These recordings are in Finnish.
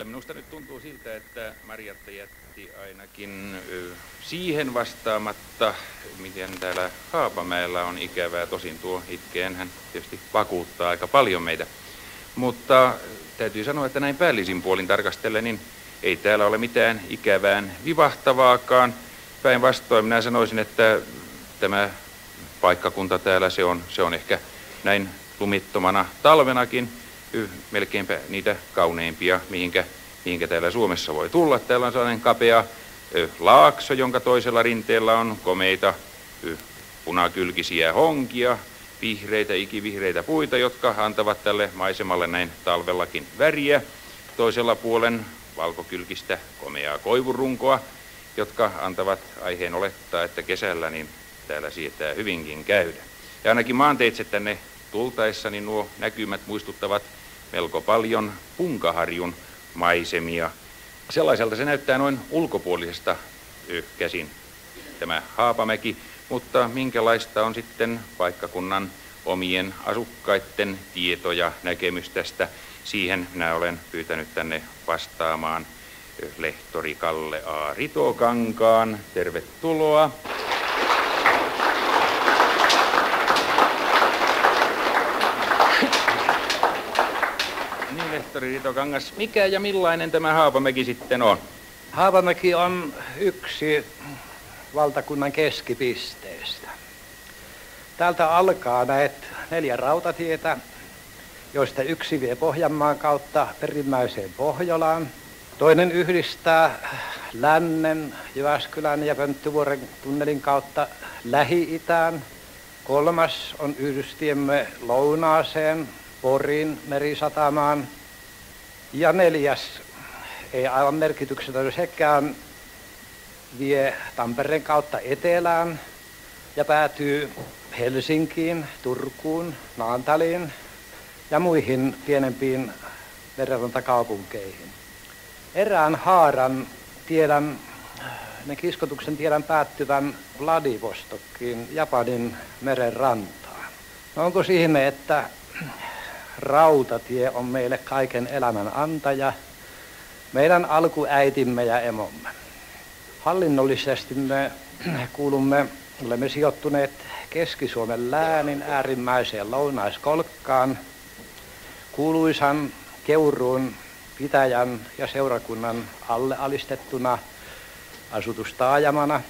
Minusta nyt tuntuu siltä, että Marjatta jätti ainakin siihen vastaamatta, miten täällä Haapamäellä on ikävää. Tosin tuo itkeen hän tietysti vakuuttaa aika paljon meitä. Mutta täytyy sanoa, että näin päällisin puolin tarkastellen, niin ei täällä ole mitään ikävään vivahtavaakaan. Päinvastoin minä sanoisin, että tämä paikkakunta täällä, se on ehkä näin lumittomana talvenakin melkeinpä niitä kauneimpia, mihinkä täällä Suomessa voi tulla. Täällä on sellainen kapea laakso, jonka toisella rinteellä on komeita punakylkisiä honkia, ikivihreitä puita, jotka antavat tälle maisemalle näin talvellakin väriä. Toisella puolen valkokylkistä komeaa koivurunkoa, jotka antavat aiheen olettaa, että kesällä niin täällä sietää hyvinkin käydä. Ja ainakin maanteitse tänne tultaessa, niin nuo näkymät muistuttavat melko paljon Punkaharjun maisemia. Sellaiselta se näyttää noin ulkopuolisesta käsin tämä Haapamäki, mutta minkälaista on sitten paikkakunnan omien asukkaiden tieto ja näkemys tästä? Siihen minä olen pyytänyt tänne vastaamaan lehtori Kalle A. Ritokankaan. Tervetuloa. Niin, lehtori Ritokangas, mikä ja millainen tämä Haapamäki sitten on? Haapamäki on yksi valtakunnan keskipisteestä. Täältä alkaa näet 4 rautatietä, joista yksi vie Pohjanmaan kautta perimmäiseen Pohjolaan. Toinen yhdistää lännen, Jyväskylän ja Pönttyvuoren tunnelin kautta Lähi-itään. 3. on yhdystiemme lounaaseen, Porin merisatamaan. Ja 4. ei aivan merkityksetön sekään, vie Tampereen kautta etelään ja päätyy Helsinkiin, Turkuun, Naantaliin ja muihin pienempiin merenrantakaupunkeihin. Erään haaran tiedän, kiskotuksen tiedän päättyvän Vladivostokkiin, Japanin meren rantaan. No onko ihme, että rautatie on meille kaiken elämän antaja, meidän alkuäitimme ja emomme. Hallinnollisesti me olemme sijoittuneet Keski-Suomen läänin äärimmäiseen lounaiskolkkaan, kuuluisan Keuruun pitäjän ja seurakunnan alle alistettuna asutustaajamana.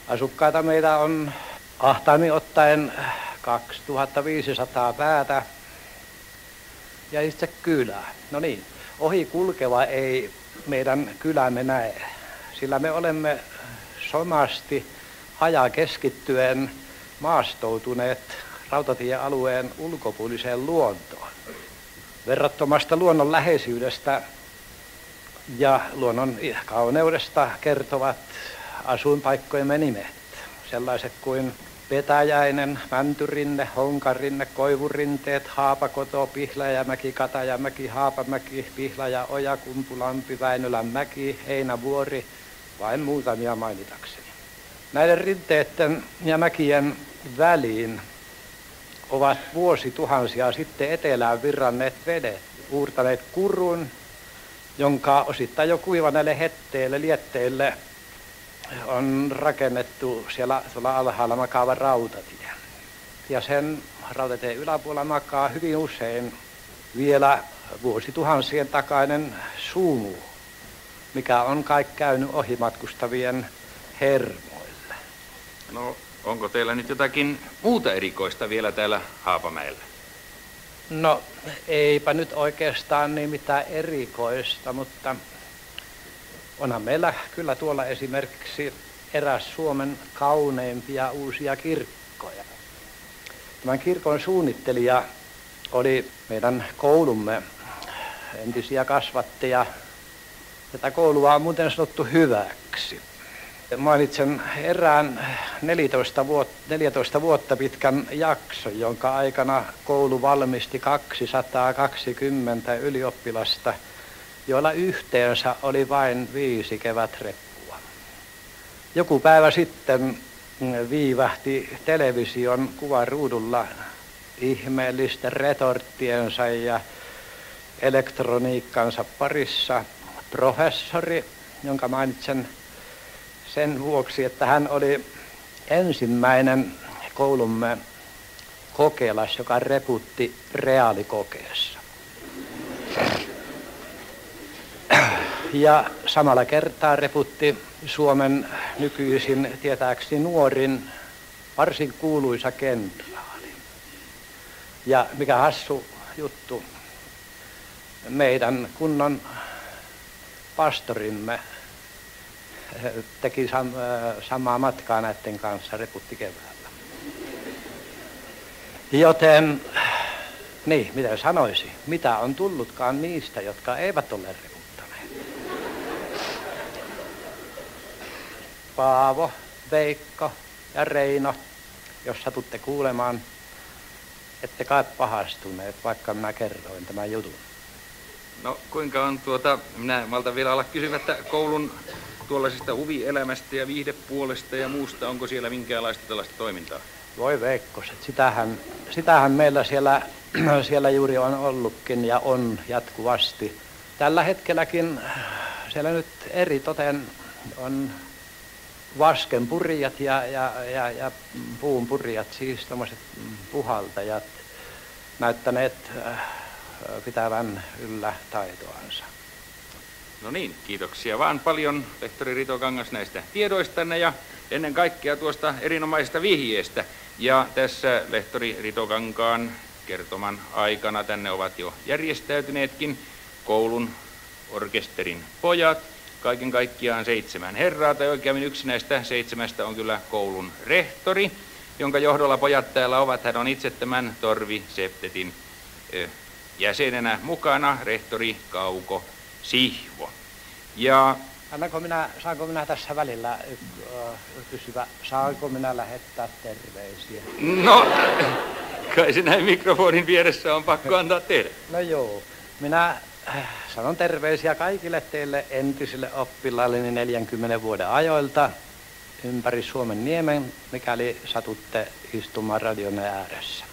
Asukkaita meitä on ahtaimmin ottaen 2500 päätä ja itse kylää. No niin, ohi kulkeva ei meidän kylämme näe, sillä me olemme somasti hajakeskittyen maastoutuneet rautatiealueen ulkopuoliseen luontoon. Verrattomasta luonnon läheisyydestä ja luonnon kauneudesta kertovat asuinpaikkojemme nimet, sellaiset kuin Petäjäinen, Mäntyrinne, Honkarinne, Koivurinteet, Haapakoto, Pihlajamäki, Katajamäki, Haapamäki, Pihlajaoja, Kumpulampi, Väinölänmäki, Heinävuori, vain muutamia mainitakseni. Näiden rinteiden ja mäkien väliin ovat vuosituhansia sitten etelään virranneet vedet, uurtaneet kurun, jonka osittain jo kuivaneille hetteille, lietteille on rakennettu siellä tuolla alhaalla makaava rautatie. Ja sen rautatien yläpuolella makaa hyvin usein vielä vuosituhansien takainen sumu, mikä on kai käynyt ohimatkustavien hermoille. No, onko teillä nyt jotakin muuta erikoista vielä täällä Haapamäellä? No, eipä nyt oikeastaan niin mitään erikoista, mutta onhan meillä kyllä tuolla esimerkiksi eräs Suomen kauneimpia uusia kirkkoja. Tämän kirkon suunnittelija oli meidän koulumme entisiä kasvatteja. Tätä koulua on muuten sanottu hyväksi. Mainitsen erään 14 vuotta pitkän jakson, jonka aikana koulu valmisti 220 ylioppilasta, joilla yhteensä oli vain 5 kevätreppua. Joku päivä sitten viivähti television kuvaruudulla ihmeellisten retorttiensa ja elektroniikkansa parissa professori, jonka mainitsen sen vuoksi, että hän oli ensimmäinen koulumme kokeilas, joka reputti reaalikokeessa. Ja samalla kertaa reputti Suomen nykyisin tietääkseni nuorin, varsin kuuluisa kenraali. Ja mikä hassu juttu, meidän kunnon pastorimme teki samaa matkaa näiden kanssa, reputti keväällä. Joten, niin, miten sanoisi, mitä on tullutkaan niistä, jotka eivät ole reputtaneet. Paavo, Veikko ja Reino, jos satutte kuulemaan, ette kai pahastuneet, vaikka minä kerroin tämän jutun. No kuinka on minä maltan vielä olla kysymättä koulun tuollaisesta huvielämästä ja viihdepuolesta ja muusta, onko siellä minkäänlaista tällaista toimintaa? Voi veikkoset, sitähän meillä siellä juuri on ollutkin ja on jatkuvasti. Tällä hetkelläkin siellä nyt eritoten on vaskenpurijat ja puunpurijat, siis tämmöiset puhaltajat, näyttäneet pitävän yllä taitoansa. No niin, kiitoksia vaan paljon, lehtori Rito Kangas, näistä tiedoistanne ja ennen kaikkea tuosta erinomaisesta vihjeestä. Ja tässä lehtori Rito Kankaan kertoman aikana tänne ovat jo järjestäytyneetkin koulun orkesterin pojat. Kaiken kaikkiaan 7 herraa, tai oikeammin yksi näistä 7 on kyllä koulun rehtori, jonka johdolla pojat täällä ovat. Hän on itse tämän Torvi Septetin jäsenenä mukana, rehtori Kauko Sihvo. Ja saanko minä tässä välillä kysyä, saanko minä lähettää terveisiä? No, kai se näin mikrofonin vieressä on pakko antaa tehdä. No joo, minä sanon terveisiä kaikille teille entisille oppilailleni 40 vuoden ajoilta ympäri Suomen niemen, mikäli satutte istumaan radion ääressä.